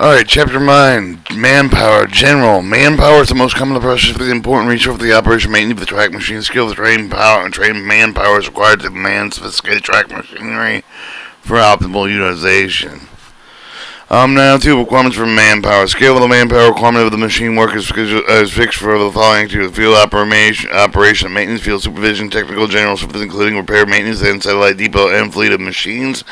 Alright, Chapter 9, Manpower, General. Manpower is the most common process for the important resource for the operation and maintenance of the track machine. Skill of trained power and trained manpower is required to man sophisticated track machinery for optimal utilization. Now, two requirements for manpower. Scale of the manpower requirement of the machine work is fixed for the following activities: field operation, maintenance, field supervision, technical, general services, including repair, maintenance, and satellite depot and fleet of machines.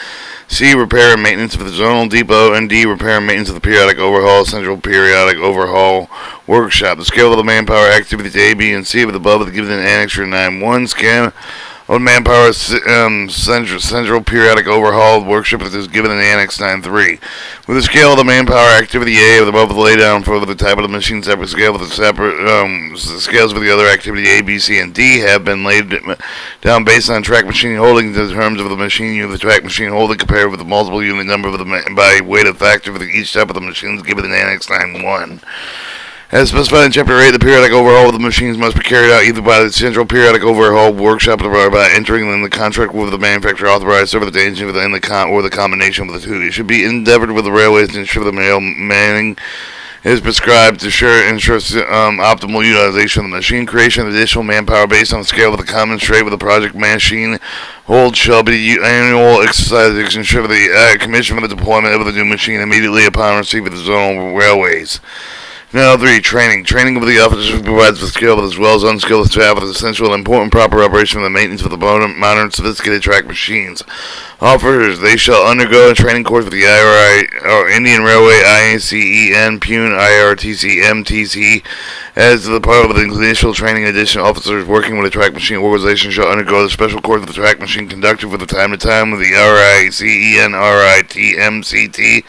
C, repair and maintenance of the zonal depot, and D, repair and maintenance of the periodic overhaul, central periodic overhaul workshop. The scale of the manpower activities A, B, and C of the above is given in Annex 9.1. Scan of manpower central periodic overhaul workshop is given in Annex 9.3. With the scale of the manpower activity A of the above lay down for the type of the machine separate scale of the scales for the other activity A, B, C, and D have been laid down based on track machine holding in terms of the machine unit of the track machine holding compared with the multiple unit number of the by weighted factor for each step of the machines given in Annex 9.1. As specified in Chapter 8, the periodic overhaul of the machines must be carried out either by the Central Periodic Overhaul Workshop or by entering in the contract with the manufacturer authorized service agent or the combination of the two. It should be endeavored with the railways to ensure the manning is prescribed to ensure optimal utilization of the machine. Creation of additional manpower based on the scale of the common rate with the project machine hold shall be annual exercises to ensure the commission for the deployment of the new machine immediately upon receipt of the zonal railways. Now 3. Training. Training of the officers provides the skilled as well as unskilled staff with essential and important proper operation of the maintenance of the modern sophisticated track machines. Officers, they shall undergo a training course with the IRI, or Indian Railway, IACEN, PUN, IRTC, MTC. As the part of the initial training, additional officers working with a track machine organization shall undergo the special course of the track machine conducted from time to time with the RICEN, RIT, MCT,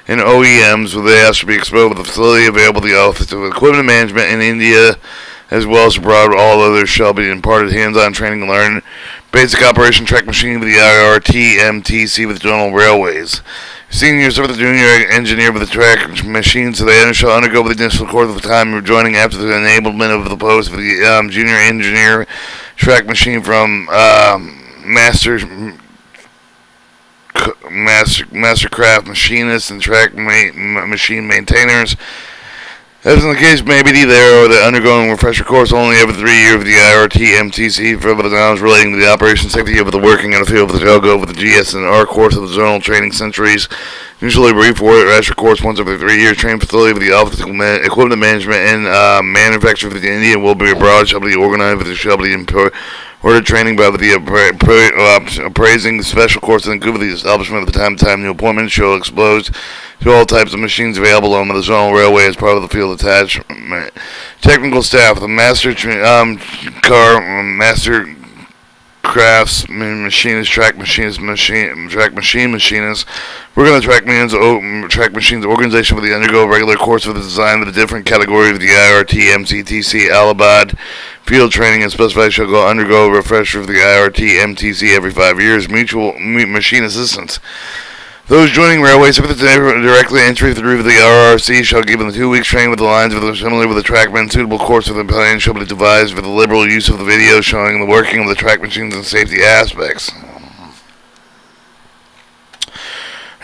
and OEMs, where they have to be exposed with the facility available to the Office of Equipment Management in India, as well as abroad. All others shall be imparted hands-on training and learn basic operation track machine with the IRT, MTC with General Railways. Seniors or the junior engineer with the track machine, so they shall undergo the initial course of the time joining after the enablement of the post for the junior engineer track machine from mastercraft machinists and track machine maintainers. As in the case may be, there or the undergoing refresher course only every 3 years of the IRT MTC for the knowledge relating to the operation safety of the working in the field of the Telgo with the GS and R course of the zonal training centuries. Usually brief refresher course once every 3 years. Training facility with the Office of Equipment Management and manufacturer for the Indian will be abroad, shall be organized with the shall be ordered training by the appraising the special courses include the establishment of the time new appointments shall exposed to all types of machines available on the zonal railway as part of the field attachment. Technical staff, the master crafts machinists, track machinists, track machine machinists. We're going to track machines organization where they undergo a regular course of the design of the different categories of the IRT, MCTC, Alabad. Field training and specified shall undergo a refresher of the IRT, MTC every 5 years. Mutual machine assistance. Those joining railways with the directly entry through the RRC shall give them 2 weeks training with the lines similarly with the trackman. Suitable course of the plan shall be devised for the liberal use of the video showing the working of the track machines and safety aspects.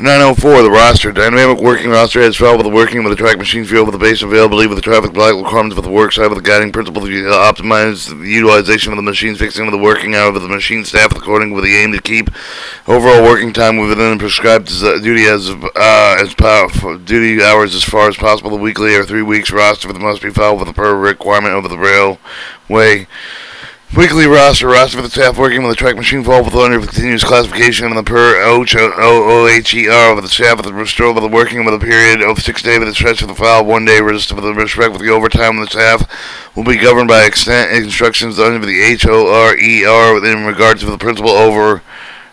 904. The roster. Dynamic working roster has followed with the working of the track machine field with the base availability with the traffic light requirements with the work side with the guiding principle to optimize the utilization of the machines, fixing of the working hour of the machine staff according with the aim to keep overall working time within the prescribed duty duty hours as far as possible. The weekly or 3 weeks roster must be followed with the per requirement of the railway. Weekly roster for the staff working with the track machine fall with under continuous classification and the per OHER with the staff with the restore with the working with a period of 6 days with the stretch of the file 1 day register with the respect with the overtime of the staff will be governed by extent instructions under the HORER in regards to the principle of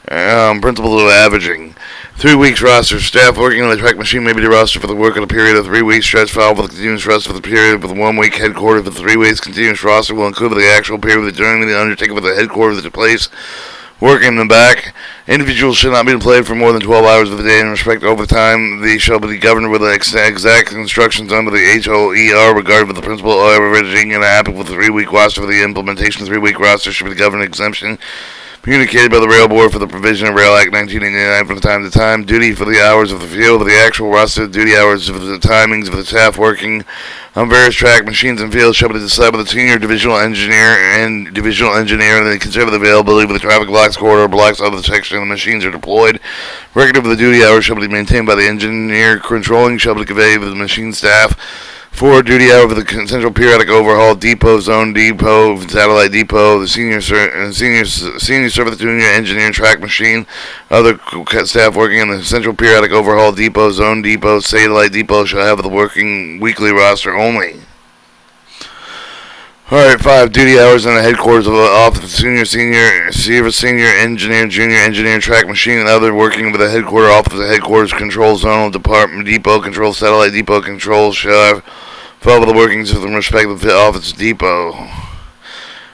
averaging. 3 weeks roster. Staff working on the track machine may be the roster for the work of a period of 3 weeks. Stretch file for the continuous roster for the period with 1 week headquarters for 3 weeks. Continuous roster will include the actual period during the undertaking with the headquarters to place work in the back. Individuals should not be employed for more than 12 hours of the day in respect to overtime. They shall be governed with the exact instructions under the HOER regarding the principle of averaging and applicable with the 3 week roster for the implementation of the 3 week roster should be governed exemption communicated by the Rail Board for the provision of Rail Act 1989 from time to time. Duty for the hours of the field, the actual roster duty hours of the timings of the staff working on various track machines and fields shall be decided by the senior divisional engineer and they consider the availability of the traffic blocks, corridor blocks, other section of the machines are deployed. Record of the duty hours shall be maintained by the engineer controlling, shall be conveyed to the machine staff. For duty hour of the central periodic overhaul depot, zone depot, satellite depot, the senior service junior engineer track machine, other staff working in the central periodic overhaul depot, zone depot, satellite depot shall have the working weekly roster only. Alright, 5. Duty hours in the headquarters of the office of senior engineer, junior engineer, track machine, and other working with the headquarters office of headquarters, control zonal, department, depot, control, satellite depot, control, shall have follow the workings of the respective office depot.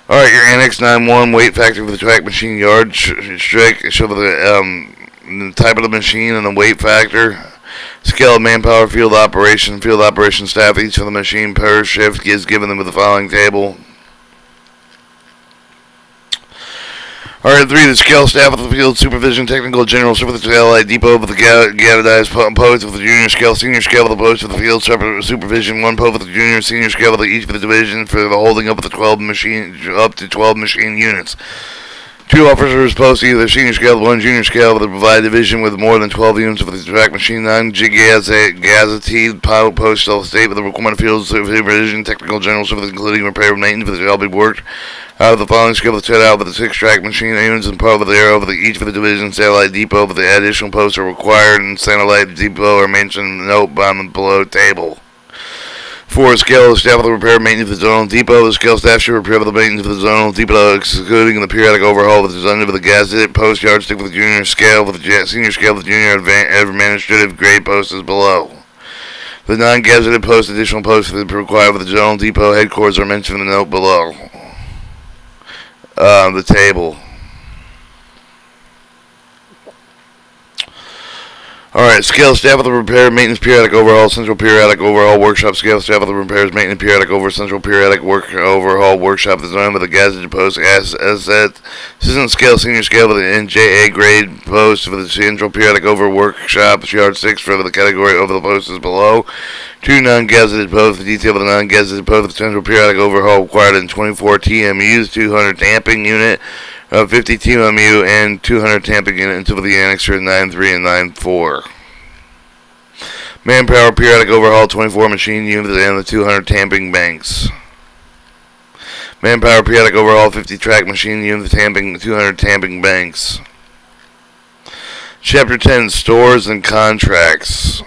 Alright, your Annex 9-1, weight factor for the track machine yard, show the type of the machine and the weight factor. Scale of manpower, field operation staff, each of the machine per shift is given them with the following table. Alright, 3. The scale staff of the field supervision, technical general service, the satellite depot of the gadadized post of the junior scale, senior scale of the post of the field supervision, 1 post of the junior, senior scale of the each of the division for the holding up of the 12 machine units. 2 officers posted either senior scale, 1 junior scale of the provided division with more than 12 units of the track machine, 9 gazetted pilot post shall state with the requirement of field supervision, technical general service, including repair and maintenance, that shall be worked out of the following scale set out with the 6 track machine units and part of the arrow of each of the division, satellite depot, but the additional posts are required, and satellite depot are mentioned in the note on the below table. 4. Scale of the staff of the repair and maintenance of the zonal depot. The scale staff should repair the maintenance of the zonal depot, excluding the periodic overhaul of the zonal with the gazetted post yardstick with the junior scale, with the senior scale, with the junior administrative grade post is below. The non-gazetted post, additional posts that are required for the zonal depot headquarters are mentioned in the note below. The table. Alright, scale staff of the repair, maintenance, periodic overhaul, central periodic overhaul workshop, scale staff of the repairs, maintenance, periodic central periodic overhaul workshop, design with the gazetted post, assistant scale, senior scale with the NJA grade post for the central periodic over workshop, yard 6 for the category over the post is below. 2 non-gazetted posts, the detail of the non-gazetted post, the central periodic overhaul required in 24 TMUs, 200 tamping unit, 50 TMU and 200 tamping unit until the annexure 9.3 and 9.4. Manpower periodic overhaul 24 machine units and the 200 tamping banks. Manpower periodic overhaul 50 track machine units, 200 tamping banks. Chapter 10 Stores and Contracts.